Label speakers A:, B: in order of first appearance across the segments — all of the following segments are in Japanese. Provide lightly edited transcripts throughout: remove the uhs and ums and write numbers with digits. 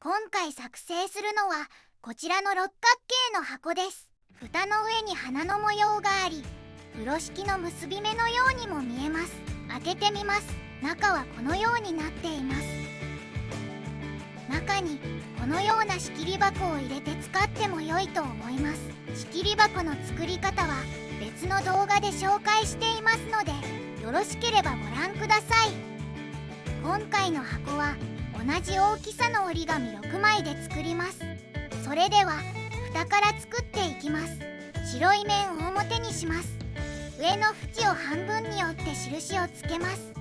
A: 今回作成するのはこちらの六角形の箱です。蓋の上に花の模様があり、風呂敷の結び目のようにも見えます。開けてみます。中はこのようになっています。中にこのような仕切り箱を入れて使っても良いと思います。仕切り箱の作り方は別の動画で紹介していますので、よろしければご覧ください。今回の箱は同じ大きさの折り紙6枚で作ります。それでは蓋から作っていきます。白い面を表にします。上の縁を半分に折って印をつけます。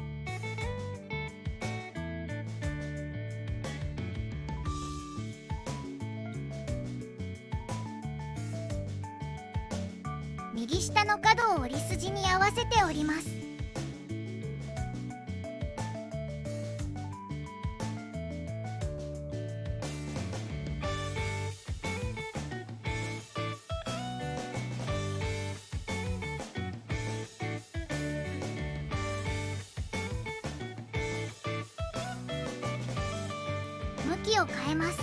A: 右下の角を折り筋に合わせて折ります。向きを変えます。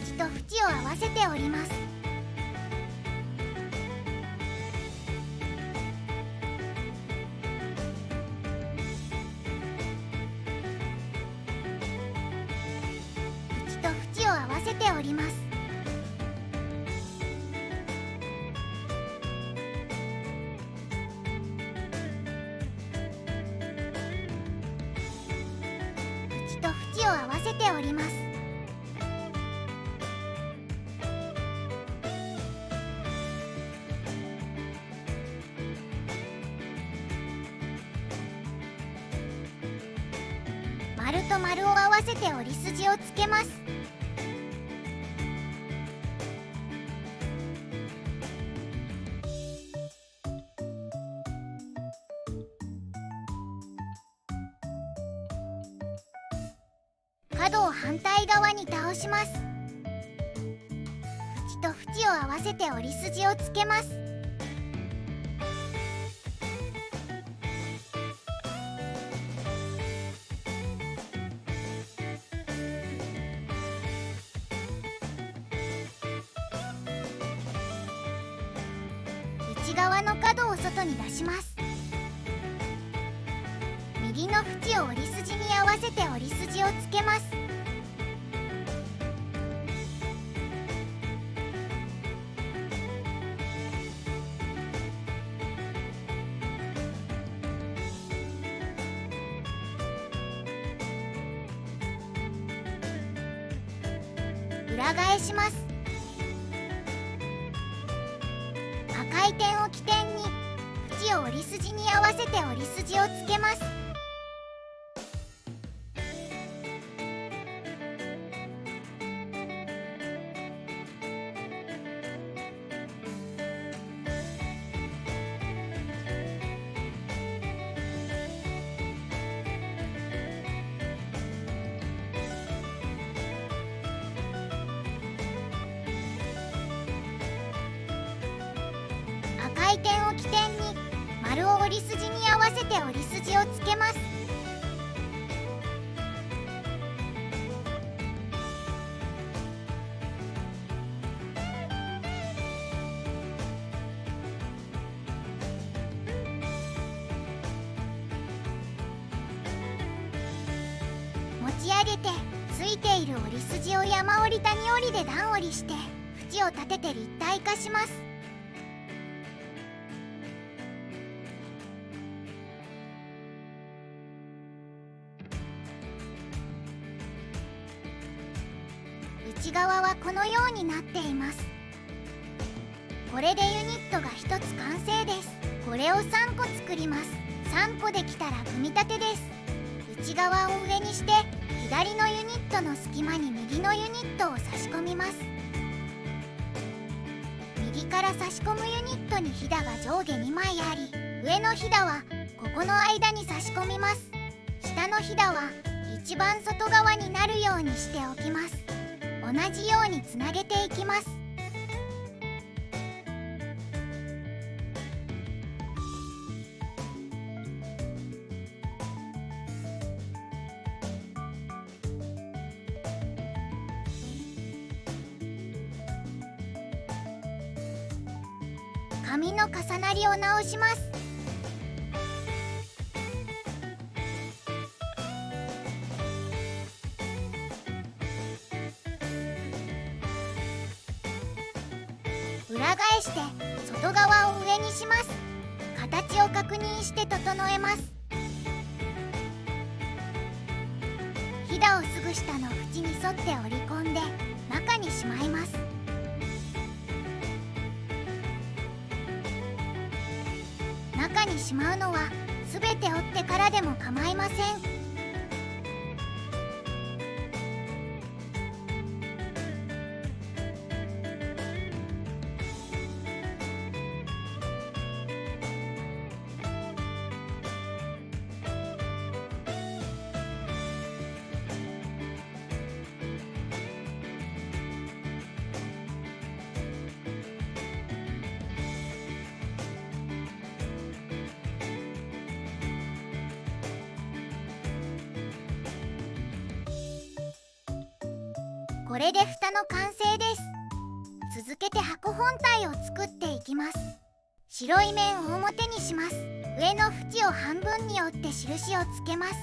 A: 縁と縁を合わせて折ります。縁と縁を合わせて折ります。縁と縁を合わせて折ります。丸と丸を合わせて折り筋をつけます。角を反対側に倒します。縁と縁を合わせて折り筋をつけます。内側の角を外に出します。右の縁を折り筋に合わせて折り筋をつけます。裏返します。赤い点を起点に縁を折り筋に合わせて折り筋をつけます。赤い点を起点に丸を折り筋に合わせて折り筋をつけます。持ち上げてついている折り筋を山折り谷折りで段折りして縁を立てて立体化します。内側はこのようになっています。これでユニットが1つ完成です。これを3個作ります。3個できたら組み立てです。内側を上にして左のユニットの隙間に右のユニットを差し込みます。右から差し込むユニットにひだが上下2枚あり、上のひだはここの間に差し込みます。下のひだは一番外側になるようにしておきます。同じようにつなげていきます。紙の重なりを直します。裏返して外側を上にします。形を確認して整えます。ひだをすぐ下の縁に沿って折り込んで中にしまいます。中にしまうのはすべて折ってからでも構いません。これで蓋の完成です。続けて箱本体を作っていきます。白い面を表にします。上の縁を半分に折って印をつけます。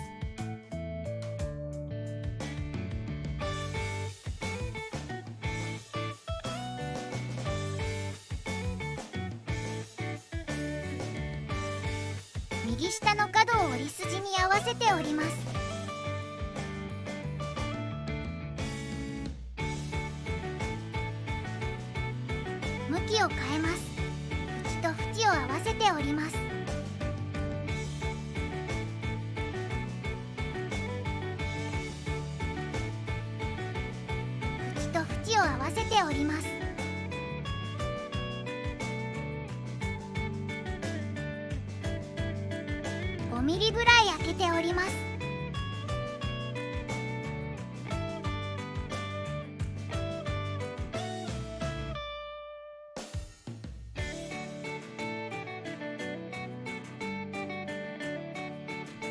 A: 右下の角を折り筋に合わせて折ります。向きを変えます。縁と縁を合わせて折ります。縁と縁を合わせて折ります。5ミリぐらい開けて折ります。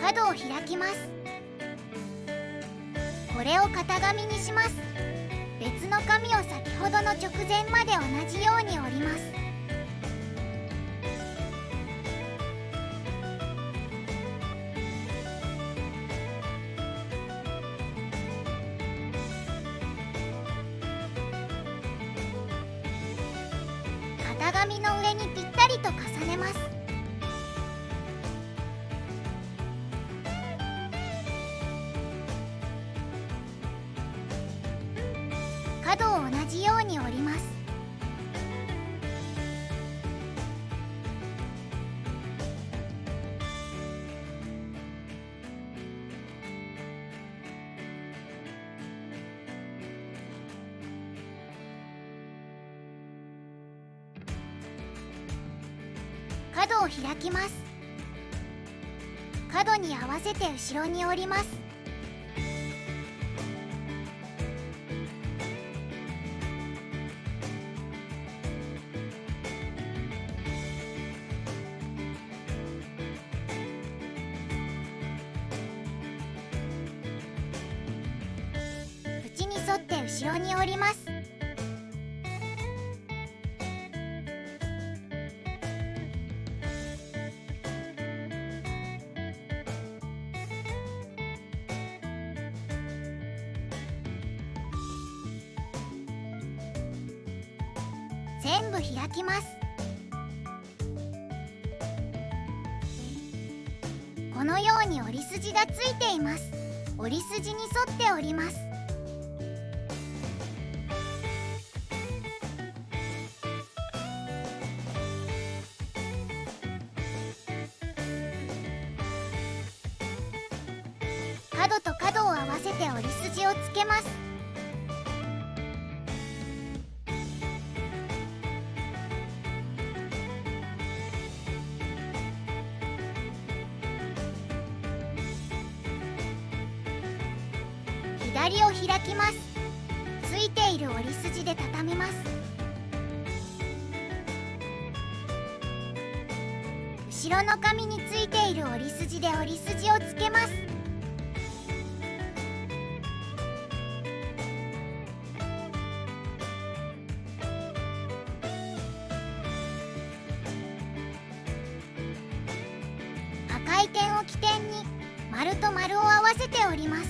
A: 角を開きます。これを型紙にします。別の紙を先ほどの直前まで同じように折ります。型紙の上にぴったりと重ねます。角を同じように折ります。角を開きます。角に合わせて後ろに折ります。縁に沿って後ろに折ります。全部開きます。このように折り筋がついています。折り筋に沿って折ります。角と角を合わせて折り筋をつけます。左を開きます。ついている折り筋で畳みます。後ろの紙についている折り筋で折り筋をつけます。丸と丸を合わせております。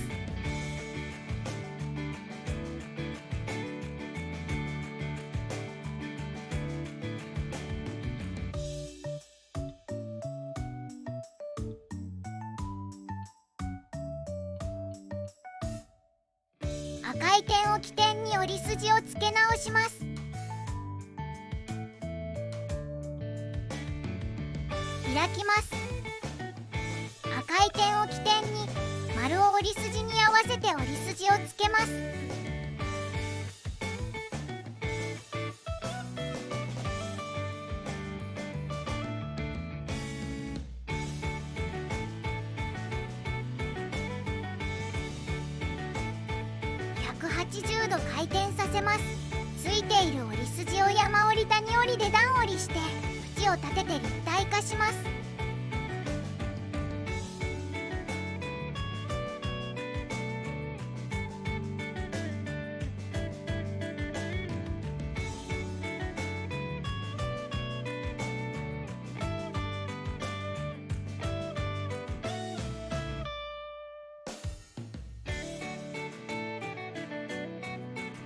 A: 赤い点を起点に折り筋をつけ直します。開きます。赤い点を起点に丸を折り筋に合わせて折り筋をつけます。180度回転させます。ついている折り筋を山折り谷折りで段折りして縁を立てて立体化します。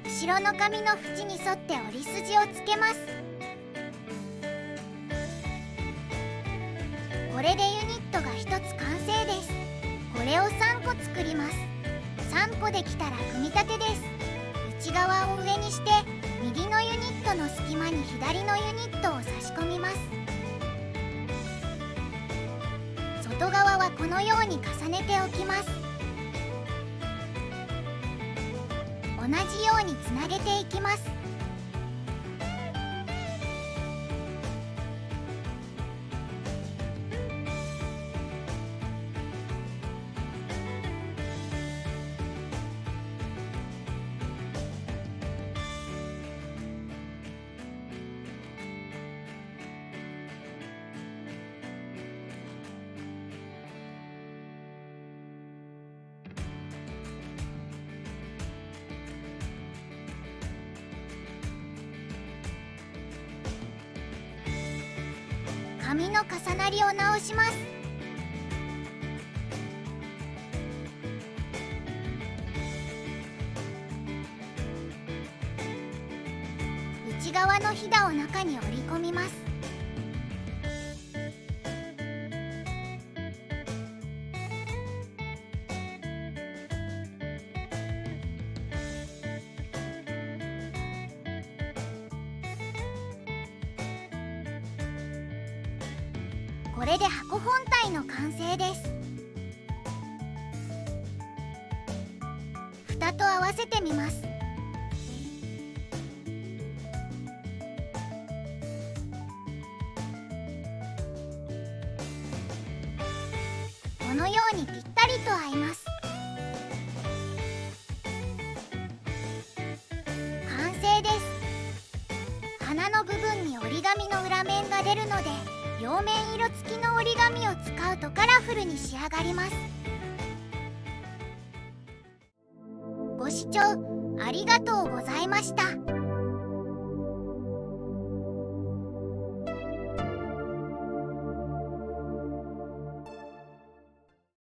A: 後ろの紙の縁に沿って折り筋をつけます。これでユニットが1つ完成です。これを3個作ります。3個できたら組み立てです。内側を上にして右のユニットの隙間に左のユニットを差し込みます。外側はこのように重ねておきます。同じようにつなげていきます。紙の重なりを直します。内側のひだを中に折り込みます。これで箱本体の完成です。蓋と合わせてみます。このようにぴったりと合います。完成です。花の部分に折り紙の裏面が出るので、両面色付きの折り紙を使うとカラフルに仕上がります。ご視聴ありがとうございました。